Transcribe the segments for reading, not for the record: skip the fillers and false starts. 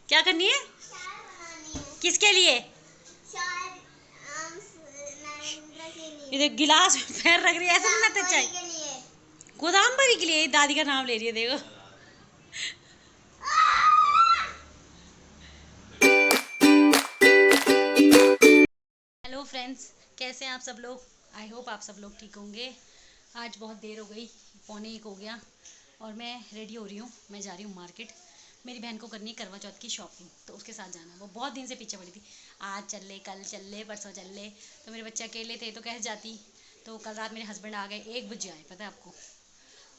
क्या करनी है? किसके लिए? ये देख गिलास में पैर रख रही है, ऐसा बनाते चाय? गोदाम भरी के लिए दादी का नाम ले रही है, देखो। हेलो फ्रेंड्स, कैसे हैं आप सब लोग? आई होप आप सब लोग ठीक होंगे। आज बहुत देर हो गई, 12:45 हो गया और मैं रेडी हो रही हूँ। मैं जा रही हूँ मार्केट। मेरी बहन को करनी है करवा चौथ की शॉपिंग, तो उसके साथ जाना है। वो बहुत दिन से पीछे पड़ी थी, आज चल ले, कल चल ले, परसों चल ले। तो मेरे बच्चे अकेले थे तो कैसे जाती। तो कल रात मेरे हस्बैंड आ गए, 1 बजे आए, पता है आपको।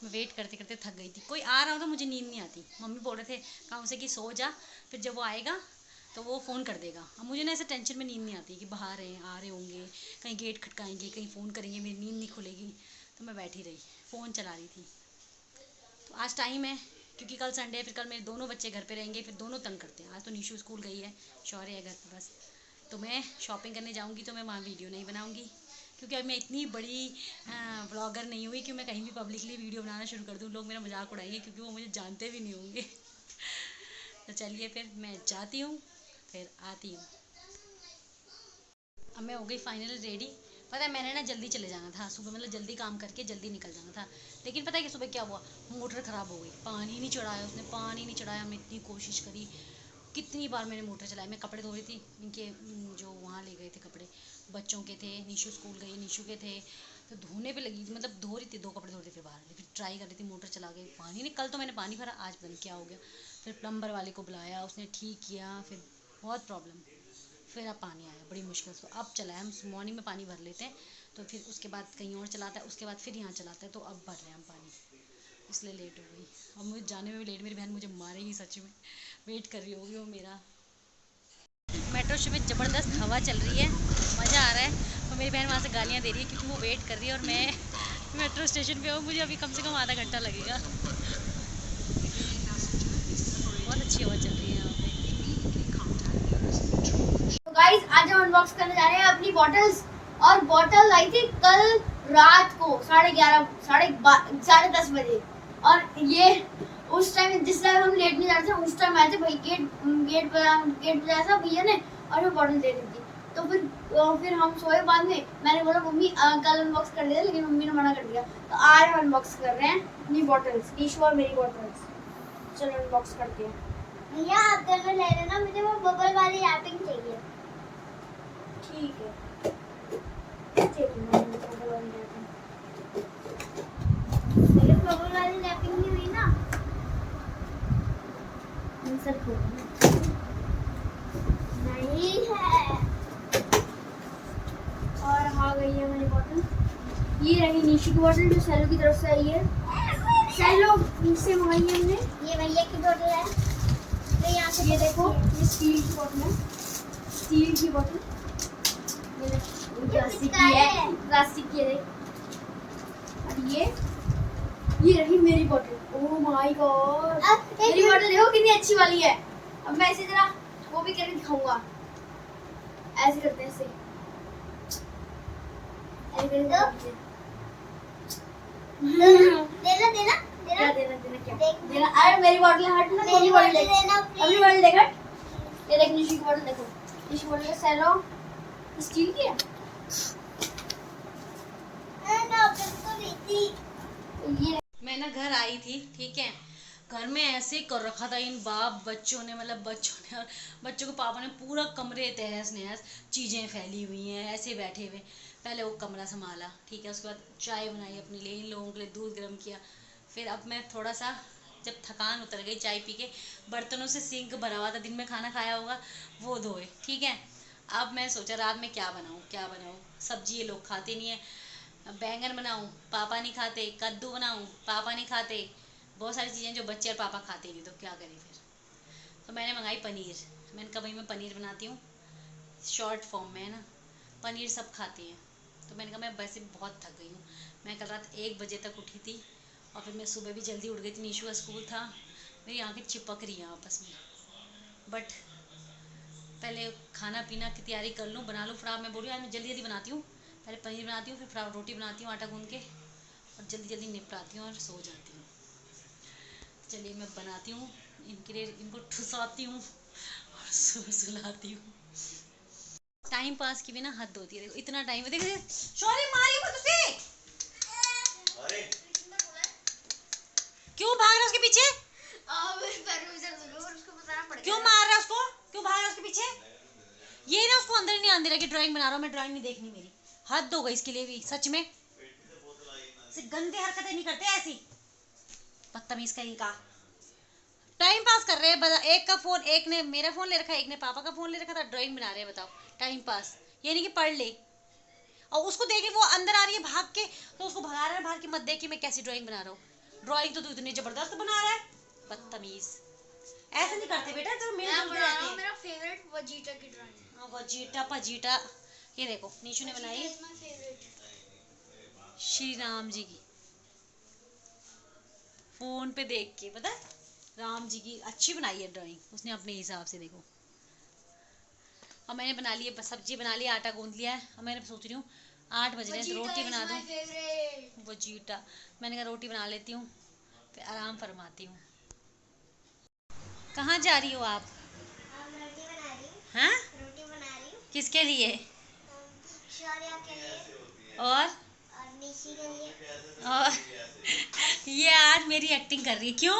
मैं वेट करते करते थक गई थी। कोई आ रहा हो तो मुझे नींद नहीं आती। मम्मी बोल रहे थे काम से कि सो जा, फिर जब वो आएगा तो वो फ़ोन कर देगा। अब मुझे ना ऐसे टेंशन में नींद नहीं आती कि बाहर हैं, आ रहे होंगे, कहीं गेट खटकाएंगे, कहीं फ़ोन करेंगे, मेरी नींद नहीं खुलेगी। तो मैं बैठी रही, फ़ोन चला रही थी। तो आज टाइम है, क्योंकि कल संडे है, फिर कल मेरे दोनों बच्चे घर पे रहेंगे, फिर दोनों तंग करते हैं। आज तो निशु स्कूल गई है, शौर्य है घर पे बस। तो मैं शॉपिंग करने जाऊँगी तो मैं वहाँ वीडियो नहीं बनाऊँगी, क्योंकि अब मैं इतनी बड़ी ब्लॉगर नहीं हुई कि मैं कहीं भी पब्लिकली वीडियो बनाना शुरू कर दूँ। लोग मेरा मजाक उड़ाएंगे क्योंकि वो मुझे जानते भी नहीं होंगे। तो चलिए फिर मैं जाती हूँ, फिर आती हूँ। अब मैं हो गई फाइनल रेडी। पता है मैंने ना जल्दी चले जाना था सुबह, मतलब जल्दी काम करके जल्दी निकल जाना था। लेकिन पता है कि सुबह क्या हुआ, मोटर ख़राब हो गई। पानी नहीं चढ़ाया उसने, पानी नहीं चढ़ाया। हमने इतनी कोशिश करी, कितनी बार मैंने मोटर चलाई। मैं कपड़े धो रही थी इनके, जो वहाँ ले गए थे कपड़े, बच्चों के थे, निशु स्कूल गई, निशु के थे। तो धोने पे लगी, मतलब धो रही थी, 2 कपड़े धो रही थी, फिर बाहर फिर ट्राई कर रही थी, मोटर चला गई, पानी नहीं। कल तो मैंने पानी भरा, आज पता नहीं क्या हो गया। फिर प्लम्बर वाले को बुलाया, उसने ठीक किया, फिर बहुत प्रॉब्लम। फिर अब पानी आया बड़ी मुश्किल से। अब चला है, हम मॉर्निंग में पानी भर लेते हैं, तो फिर उसके बाद कहीं और चलाता है, उसके बाद फिर यहाँ चलाता है। तो अब भर रहे हैं हम पानी, इसलिए लेट हो गई। अब मुझे जाने में भी लेट, मेरी बहन मुझे मारेगी सच में। वेट कर रही होगी वो मेरा। मेट्रो शो में ज़बरदस्त हवा चल रही है, मज़ा आ रहा है। और मेरी बहन वहाँ से गालियाँ दे रही है क्योंकि वो वेट कर रही है और मैं मेट्रो स्टेशन पे हूँ। मुझे अभी कम से कम आधा घंटा लगेगा। बहुत अच्छी हवा चल रही है यहाँ पे। तो गाइस आज हम अनबॉक्स करने जा रहे हैं अपनी बॉटल्स। और बॉटल आई थी कल रात को 11:30 साढ़े 10 बजे। और ये उस टाइम जिस टाइम हम लेट नहीं जा रहे थे, उस टाइम आए थे भाई। गेट बजाया था भैया ने और मैं बॉटल दे दी थी। तो फिर हम सोए। बाद में मैंने बोला मम्मी कल अनबॉक्स कर दिया, लेकिन मम्मी ने मना कर दिया। तो आज हम अनबॉक्स कर रहे हैं अपनी बॉटल्स, निशु और मेरी बॉटल्स। चलो अनबॉक्स करते हैं। भैया आप दोनों ले लेना, मुझे वो बबल वाली रैपिंग चाहिए। ठीक है, बबल वाली रैपिंग नहीं हुई ना। नहीं है। और आ गई है मेरी बॉटल। ये रही निशु की बॉटल जो सेलो की तरफ से आई है। सेलो से मंगाई है हमने। ये भैया की बोतल है, तो यहाँ से ये देखो, ये स्टील की बॉटल है, स्टील की बॉटल। ये प्लास्टिक की है, प्लास्टिक की है। और ये रही मेरी बॉटल। ओह माय गॉड, मेरी बॉटल देखो कितनी अच्छी वाली है। अब मैं इसे जरा वो भी करके दिखाऊंगा। ऐसे करते हैं, ऐसे देना देना देना क्या देना क्या देख। देना। अरे मेरी बॉटल हट ना, मेरी बॉटल बॉटल देख, देना अपनी प्लीज। बॉटल देख हट। ये देख निशु की बॉटल देखो, निशु बॉटल का सेलो स्टील की है। ये मैं ना घर आई थी, ठीक है। घर में ऐसे कर रखा था इन बाप बच्चों ने, मतलब बच्चों ने और बच्चों के पापा ने पूरा कमरे तहस नहस, चीज़ें फैली हुई हैं, ऐसे बैठे हुए। पहले वो कमरा संभाला, ठीक है, उसके बाद चाय बनाई अपने लिए, इन लोगों के लिए दूध गर्म किया। फिर अब मैं थोड़ा सा, जब थकान उतर गई चाय पी के, बर्तनों से सिंक भरा हुआ था, दिन में खाना खाया होगा, वो धोए, ठीक है। अब मैं सोचा रात में क्या बनाऊँ क्या बनाऊँ। सब्जी ये लोग खाते नहीं है। बैंगन बनाऊँ, पापा नहीं खाते। कद्दू बनाऊँ, पापा नहीं खाते। बहुत सारी चीज़ें जो बच्चे और पापा खाते नहीं, तो क्या करें फिर। तो मैंने मंगाई पनीर। मैंने कहा भाई मैं पनीर बनाती हूँ शॉर्ट फॉर्म में, है ना, पनीर सब खाते हैं। तो मैंने कहा मैं वैसे बहुत थक गई हूँ। मैं कल रात 1 बजे तक उठी थी और फिर मैं सुबह भी जल्दी उठ गई थी, निशु का स्कूल था। मेरी आँखें चिपक रही हैं आपस में। बट पहले खाना पीना की तैयारी कर लूँ, बना लूँ। फिर मैं बोल रही हूँ आज मैं जल्दी जल्दी बनाती हूँ, पहले पनीर बनाती हूँ, फिर रोटी बनाती हूँ आटा गूँध के, और जल्दी जल्दी निपटाती हूँ और सो जाती हूँ। चलिए मैं बनाती हूँ इनके लिए, इनको ठुसाती हूँ, सुलाती हूँ। टाइम पास की भी ना हद होती है, देखो इतना टाइम, देखो शौर्य मारी मत उसे। अरे क्यों भाग रहा है उसके पीछे? उसको बताना पड़ेगा। क्यों मार रहा है उसको? क्यों भाग रहा है उसके पीछे? ये ना उसको अंदर नहीं आने दे रहा कि ड्राइंग बना रहा हूँ मैं, ड्राइंग नहीं देखनी मेरी। हद हो गई इसके लिए भी सच में। गंदे हरकतें नहीं करते ऐसी, बदतमीज कहीं का। टाइम पास कर रहे हैं, एक का फोन, एक ने मेरा फोन ले रखा है, एक ने पापा का फोन ले रखा था, ड्राइंग बना रहे हैं। बताओ टाइम पास, ये नहीं कि पढ़ ले। और उसको देख ले वो अंदर आ रही है भाग के, तो उसको भगा रहा है बाहर की, मत देख कि मैं कैसी ड्राइंग बना रहा हूँ। ड्राइंग तो तू इतनी जबरदस्त बना रहा है, बदतमीज। ऐसे नहीं करते बेटा, तो मेरे मैं बना रहा हूँ मेरा फेवरेट वजीटा की ड्राइंग। वजीटा पजीटा, ये देखो नीशू ने बनाई श्री राम जी की, फोन पे देख के, पता है राम जी की अच्छी बनाई है ड्राइंग उसने अपने हिसाब से, देखो। और मैंने बना ली है सब्जी, बना लिया, आटा गूंद लिया है। और मैंने सोच रही हूँ 8 बज रहे हैं तो रोटी बना दूँ। वजीटा, मैंने कहा रोटी बना लेती हूँ फिर आराम फरमाती हूँ। कहाँ जा रही हो आप? रोटी बना रही हूँ। हाँ, रोटी बना रही हूँ किसके लिए? शौर्या के लिए और निशी के लिए। और ये आज मेरी एक्टिंग कर रही है, क्यों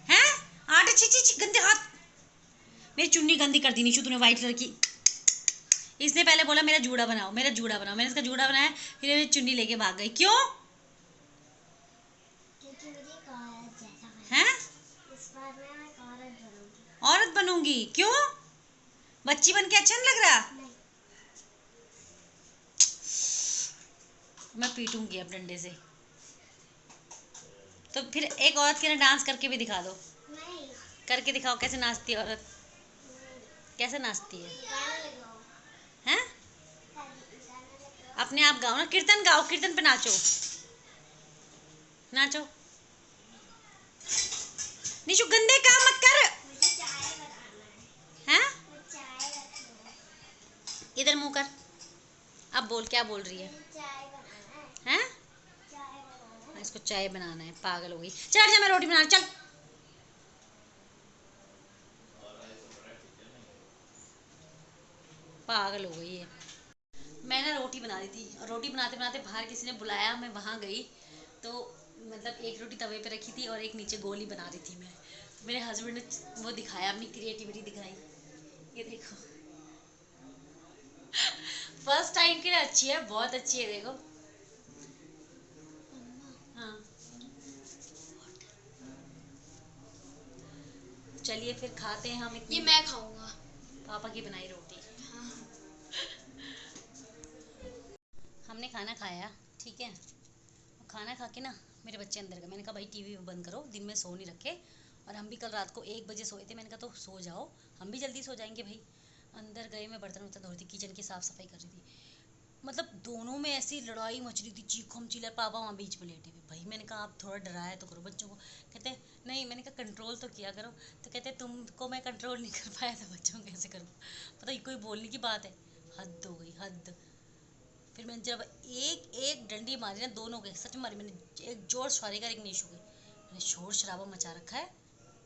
हैं? आटे छी छी छी, गंदे हाथ, मेरी चुन्नी गंदी कर दी नीशू तूने, वाइट कलर की। इसने पहले बोला मेरा जूड़ा बनाओ, मेरा जूड़ा बनाओ, मैंने इसका जूड़ा बनाया, फिर ये चुन्नी लेके भाग गई, क्यों? क्योंकि मुझे एक औरत जैसा बनना हैं? है। इस बार मैं एक औरत बनूंगी। औरत बनूंगी? क्यों? बच्ची बन के अच्छा नहीं लग रहा? नहीं। मैं पीटूंगी अब डंडे से। तो फिर एक औरत के ना डांस करके भी दिखा दो, नहीं। करके दिखाओ कैसे नाचती है औरत, कैसे नाचती है? गाना लगाओ। हैं? गाना लगाओ। अपने आप गाओ ना, कीर्तन गाओ, कीर्तन पे नाचो, नाचो। निशु गंदे काम मत कर। मुझे चाय बनाना है। हैं? मुझे चाय रखना है। इधर मुंह कर, अब बोल क्या बोल रही है? मुझे चाय बनाना है। हैं? चाय बनाना है। इसको चाय बनाना है, पागल हो गई। चल जा, मैं रोटी बना, चल। पागल हो गई है। मैं ना रोटी बना रही थी, और रोटी बनाते बनाते बाहर किसी ने बुलाया, मैं वहाँ गई तो मतलब एक रोटी तवे पे रखी थी और एक नीचे गोली बना रही थी मैं। तो मेरे हस्बैंड ने वो दिखाया, अपनी क्रिएटिविटी दिखाई, ये देखो। फर्स्ट टाइम के लिए अच्छी है, बहुत अच्छी है, देखो। हाँ चलिए फिर खाते हैं हम। ये मैं खाऊंगा पापा की बनाई रोटी। हमने खाना खाया, ठीक है। खाना खा के ना मेरे बच्चे अंदर गए, मैंने कहा भाई टीवी बंद करो, दिन में सो नहीं रखे, और हम भी कल रात को 1 बजे सोए थे, मैंने कहा तो सो जाओ, हम भी जल्दी सो जाएंगे भाई। अंदर गए, मैं बर्तन वर्तन धो रही थी, किचन की साफ़ सफाई कर रही थी, मतलब दोनों में ऐसी लड़ाई मच रही थी, चीखम चिल्ला, पापा वहाँ बीच में लेटे हुए। भाई मैंने कहा आप थोड़ा डराया तो करो बच्चों को। कहते नहीं, मैंने कहा कंट्रोल तो किया करो। तो कहते तुमको मैं कंट्रोल नहीं कर पाया तो बच्चों को कैसे करूँ? पता कोई बोलने की बात है, हद हो गई हद। फिर मैंने जब एक एक डंडी मारी ना दोनों के, सच में मारी मैंने, एक जोर सवारी का, एक नीशू के, मैंने शोर शराबा मचा रखा है।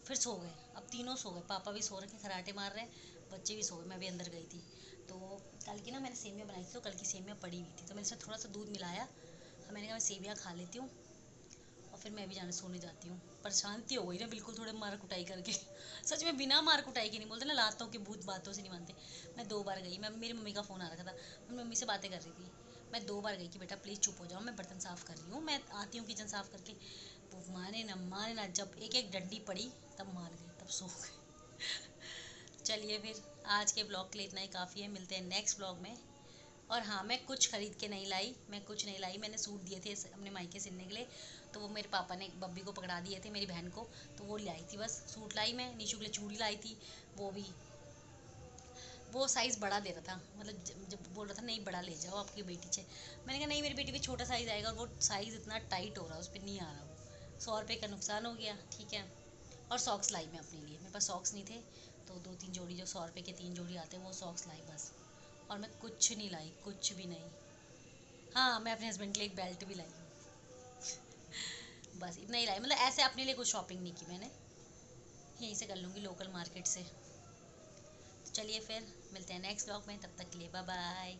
फिर सो गए, अब तीनों सो गए, पापा भी सो रखे खराटे मार रहे हैं, बच्चे भी सो गए, मैं भी अंदर गई थी। तो कल की ना मैंने सेमियाँ बनाई थी, तो कल की सेमियाँ पड़ी हुई थी, तो मैंने इसमें थोड़ा सा दूध मिलाया, मैंने कहा मैं सेमियाँ खा लेती हूँ और फिर मैं भी जाने सोने जाती हूँ। परेशानी हो गई ना बिल्कुल, थोड़े मार कुटाई करके। सच में बिना मार कुटाई के, नहीं बोलते ना लातों के भूत बातों से नहीं मानते। मैं 2 बार गई, मैं मेरी मम्मी का फ़ोन आ रखा था, मैं मम्मी से बातें कर रही थी, मैं 2 बार गई कि बेटा प्लीज़ चुप हो जाओ, मैं बर्तन साफ़ कर रही हूँ, मैं आती हूँ किचन साफ़ करके। वो माने ना, जब एक एक डंडी पड़ी तब मान गए, तब सो गए। चलिए फिर आज के ब्लॉग के लिए इतना ही काफ़ी है, मिलते हैं नेक्स्ट ब्लॉग में। और हाँ, मैं कुछ ख़रीद के नहीं लाई, मैंने सूट दिए थे अपने मायके सिलने के लिए, तो वो मेरे पापा ने बब्बी को पकड़ा दिए थे, मेरी बहन को, तो वो लाई थी, बस सूट लाई मैं। नीशू के लिए चूड़ी लाई थी, वो भी वो साइज़ बड़ा दे रहा था, मतलब जब बोल रहा था नहीं बड़ा ले जाओ आपकी बेटी से, मैंने कहा नहीं मेरी बेटी भी छोटा साइज़ आएगा, और वो साइज़ इतना टाइट हो रहा है, उस पर नहीं आ रहा, वो 100 रुपये का नुकसान हो गया, ठीक है। और सॉक्स लाई मैं अपने लिए, मेरे पास सॉक्स नहीं थे, तो 2-3 जोड़ी, जो 100 रुपये के 3 जोड़ी आते हैं, वो सॉक्स लाई बस। और मैं कुछ नहीं लाई, कुछ भी नहीं। हाँ, मैं अपने हस्बैंड के लिए एक बेल्ट भी लाई हूँ। बस इतना ही लाई, मतलब ऐसे अपने लिए कुछ शॉपिंग नहीं की मैंने, यहीं से कर लूँगी लोकल मार्केट से। चलिए फिर मिलते हैं नेक्स्ट व्लॉग में, तब तक के लिए बाय बाय।